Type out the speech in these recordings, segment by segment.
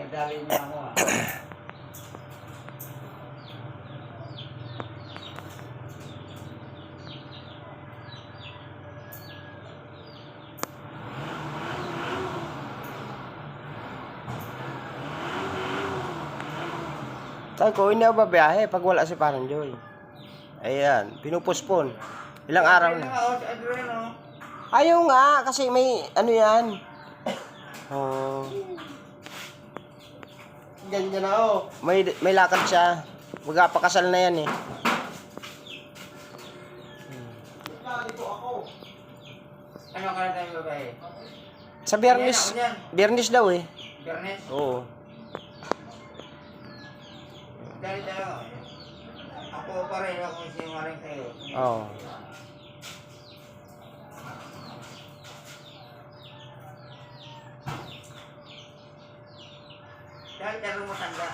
Nagdali niya ako ah. Sabi ko, hindi ako babiyahe pag wala si Parang Joy. Ayan, pinupospon. Ilang araw na. Ayaw nga, kasi may ano yan. Oh, Ganyan na ako. may lakad siya. Magpapakasal na yan eh. Dito ako. Ano ka na tayo babae? Sa Biyernes. Biyernes daw eh. Biyernes? Oo. Dali tayo. Ako pa rin ako sinungaling sa'yo. Oo. Dahil tayo matanda.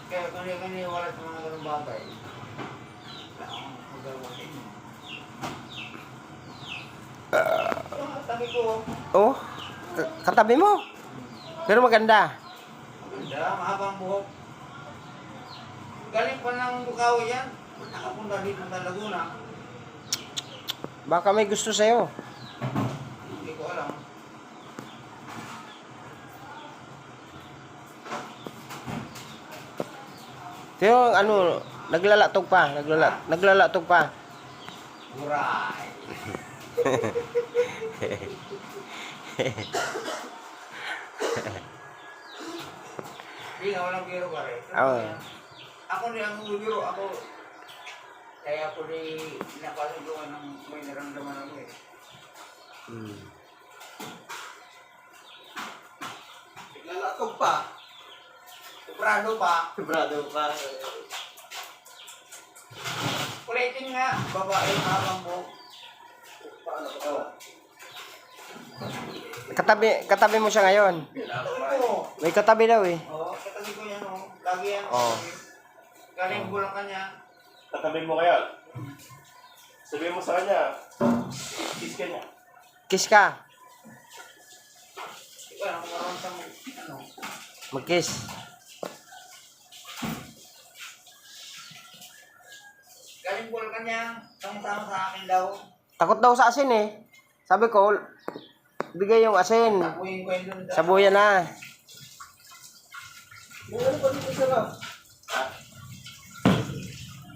Kaya kani wala sa mga ganung bagay. Wala akong magawa sa inyo. Tabi ko. Oh, katabi mo. Pero maganda. Maganda, mahabang buhok. Galing pa ng Bukawi yan. Nakapunta dito ng Laguna. Baka may gusto sa'yo. Hindi ko alam. Pero ano, naglalatog pa. Naglalatog pa. Buray. Hindi nga walang biro pa rin. Oo. Ako rin ang biro. Ako. Kaya ako rin napasagawa ng may naramdaman ako eh. Naglalatog pa. Sobrado pa. Sobrado pa. Kulitin nga. Babae habang buhok. Paano ko? Katabi mo siya ngayon. Oo. May katabi daw eh. Oo. Katabi ko yan o. Lagi yan. Oo. Galing bulang kanya. Tatabi mo kaya. Sabihin mo sa kanya, kiss ka niya. Kiss ka. Ikaw ang maroon sa ano. Mag-kiss. Galing bulang kanya. Sama-sama sa akin daw. Takot daw sa asin eh. Sabi ko, bigay yung asin. Tapuin ko yun doon. Sabuyan na. Ano pa dito sa loob?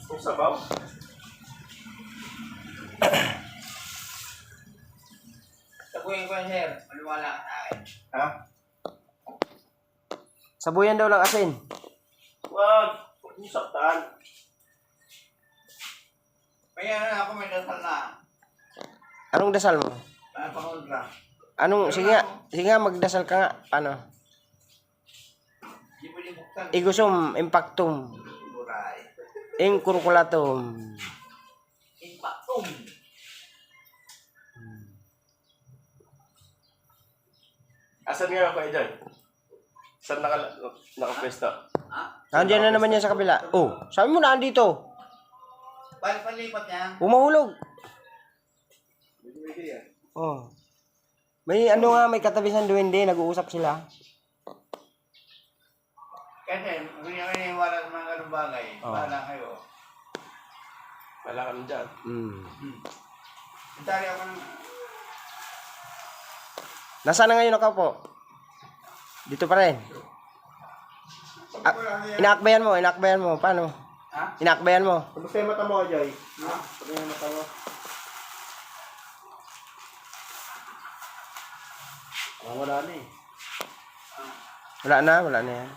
Kung sabaw. Tapuin ko yun, sir. Maniwala ka sa akin. Ha? Sabuyan daw ng asin. Wag. Huwag mo saktan. Kaya na ako may dasal na. Anong dasal mo? Pakontra. Sige nga, magdasal ka nga. Ano? Di pwede buksan. Igusum, impactum, Buray. incurculatum. Impactum. Asan nga ako, Joy? Saan nakapwesto? Ha? Nandiyan na naman yan sa kabila. Oh, sabi mo na andito. Balik palipat niya. Umahulog. Hindi yan. Oh. May ano nga, may katabi sa duwende, nag-uusap sila. Kasi, kung yung naniniwala sa mga ganung bagay, Oo. bahala kayo. Wala ka dyan. Sari ako ng... Nasaan na ngayon ako po? Dito pa rin. Inaakbayan mo. Paano? Ha? Inaakbayan mo. Kamusta yung mata mo, Joy? Ha? Kamusta yung mata mo? Wala na eh. Wala na yan.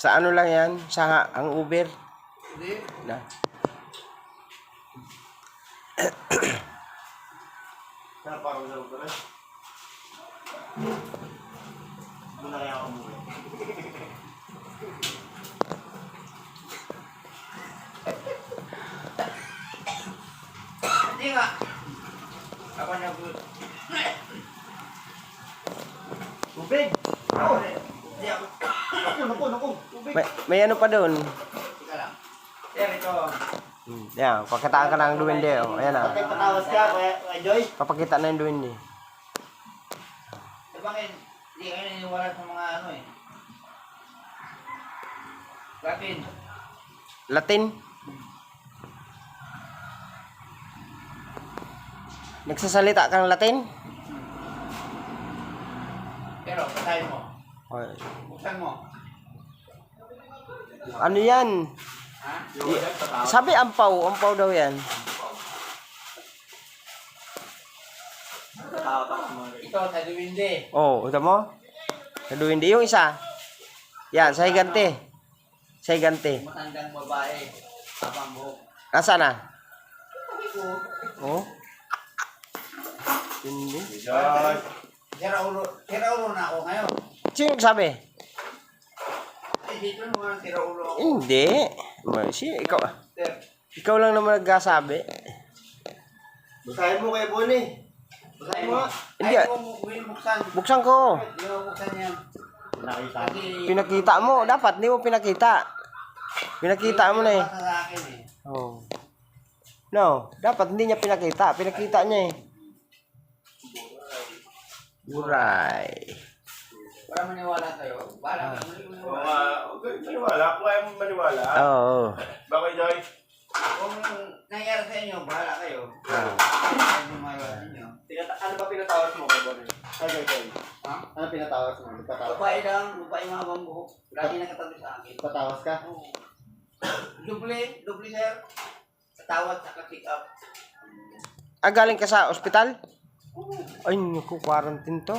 Sa ano lang yan? Sa ang Uber. Hindi. Na. Sana parang laro ka rin. Doon na kaya ako muli. Hindi nga. Ako nag-good. Tubig! Ako rin. Hindi ako. Naku! Tubig! May ano pa doon? Teka lang. Sir, ito. Yan, pakitaan ka ng duwende. Oh. Ayan ah. Patay patawas ka, Kuya Joy. Papakita na yung duwende. Eh bakit hindi kayo naniniwala sa mga ano eh? Latin. Latin? Nagsasalita kang Latin? Pero patayin mo. Oy. Buksan mo. Ano yan? Ha? Sabi ampaw daw yan. Ito sa duwinde. Oh, ito mo? Sa duwende. Yung isa. Yan, sa higante. Sa higante. Matandang babae. Habang buhok. Nasaan na? Sabi ko. Oh. Hindi. Joy. Sira ulo na ako ngayon. Sino nagsabi? Ay, dito naman sira ulo ako. Hindi. Ikaw, Sir. ikaw lang naman nagsasabi. Basahin mo Kuya Bonnie. Basahin mo. Hindi. Ay, kung buksan. Buksan ko. Hindi mo buksan yan. Nakita. Kasi... Pinakita mo. Dapat, hindi mo pinakita. Pinakita mo na eh. Pinapasa sa akin eh. Oh. No, dapat hindi niya pinakita. Pinakita niya eh. Buray. Para maniwala sa'yo. Para maniwala. Maniwala. Kung ayaw mo maniwala. Oo. Bakit, Joy? Kung nangyari sa inyo, bahala kayo. Ah. Ano maniwala ninyo? Ano ba pinatawas mo Kuya Bonnie? Ay, Joy. Ha? Ano pinatawas mo? Nagpatawas. Babae lang, babae mga bambuhok. Lagi nakatabi sa akin. Patawas ka? Oo. Duble sir. Tawad sa pick up. Ah, galing ka sa ospital? Ay, naku, quarantine to.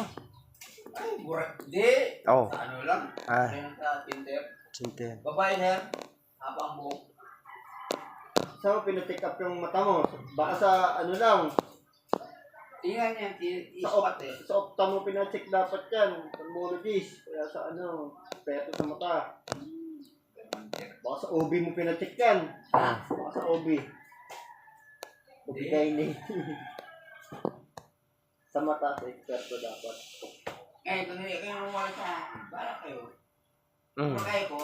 Ay, burak. Di. Oh. Ano lang. Ah. Ayun sa Tinder. Sinte. Babae sir. Habang buhok. Saan mo pinacheck up yung mata mo? Baka sa ano lang, Tingnan niya. sa, Ispat eh. sa opta mo pinacheck dapat yan. Pulmonologist. Kaya sa ano, peto sa mata. Baka sa OB mo pinacheck yan. Baka sa OB. Bigay ni. Sa mata, sa eksperto dapat. Ngayon, kung hindi kayo mamawala sa akin, bahala kayo. Mm. Kung kaya ko,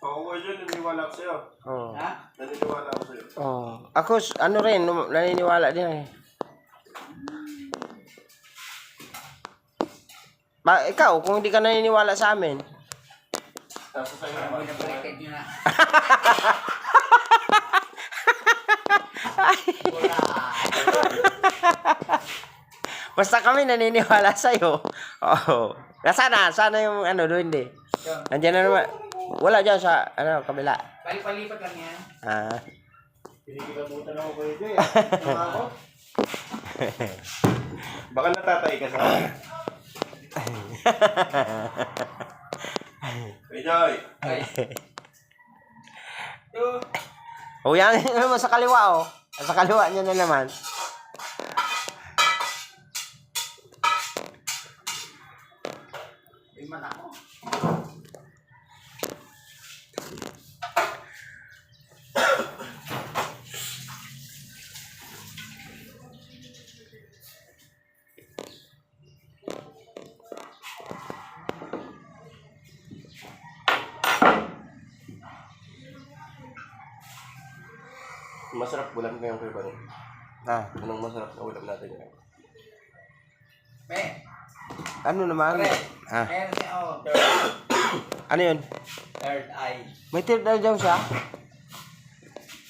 Ako ko dyan, naniniwala ako sa'yo. Oh. ha? Naniniwala ako sa'yo. Oh. Ako, ano rin, naniniwala din eh. Ikaw, kung hindi ka naniniwala sa amin. Tapos sa'yo Parang naman. binabaliktad nyo na. Basta kami naniniwala sa'yo. Oh. Nasaan na? Sana yung ano, doon hindi. Nandiyan na naman. Wala dyan sa, ano, kabila. Palipat lang yan. Ah. Pinikilabutan ako Kuya Joy. Ano ako? Baka natatay ka sa akin. Hey, Joy. Ay. Yo. Oh, yan naman sa kaliwa, oh. Sa kaliwa niya na naman. Iman ako. Masarap ulam ngayon kayo ba? Ah. Anong masarap na ulam natin ngayon? Be. Ano naman? Pre. Ah. Meron siya ako. Ano yun? Third eye. May third eye daw siya?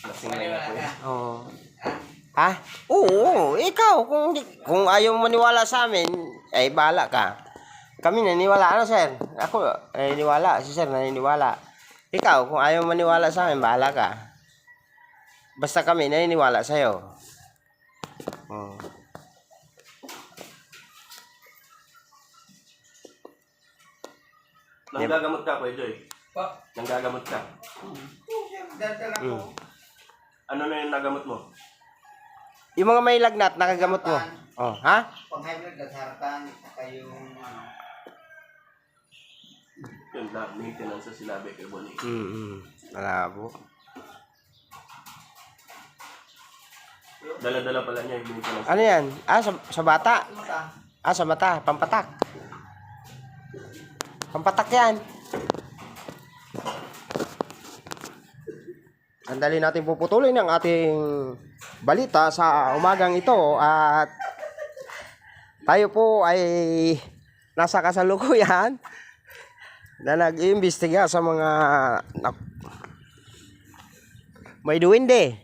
Lasing na Maniwala ako ka. eh. Oo. Ha? Ha? Oo, ikaw. Kung ayaw maniwala sa amin, ay bahala ka. Kami naniniwala. Ano, sir? Ako, naniniwala. Si sir, naniniwala. Ikaw, kung ayaw maniwala sa amin, bahala ka. Basta kami naniniwala sa'yo. Hmm. Nanggagamot ka, Kuya Joy. Po. Nanggagamot ka. Daldal ako. Ano na yung nagamot mo? Yung mga may lagnat, nakagamot mo. Oh, ha? Pang high blood, gasaratan, saka yung ano. Yun lang, maintenance sa sinabi kay Bonnie. Malabo. Dala-dala pala niya yung maintenance. Ano yan? Ah, sa bata. Mata. Ah, sa mata. Pampatak. Pampatak yan. Ano sandali natin puputulin ang ating balita sa umagang ito at tayo po ay nasa kasalukuyan na nag-iimbestiga sa mga may duwende.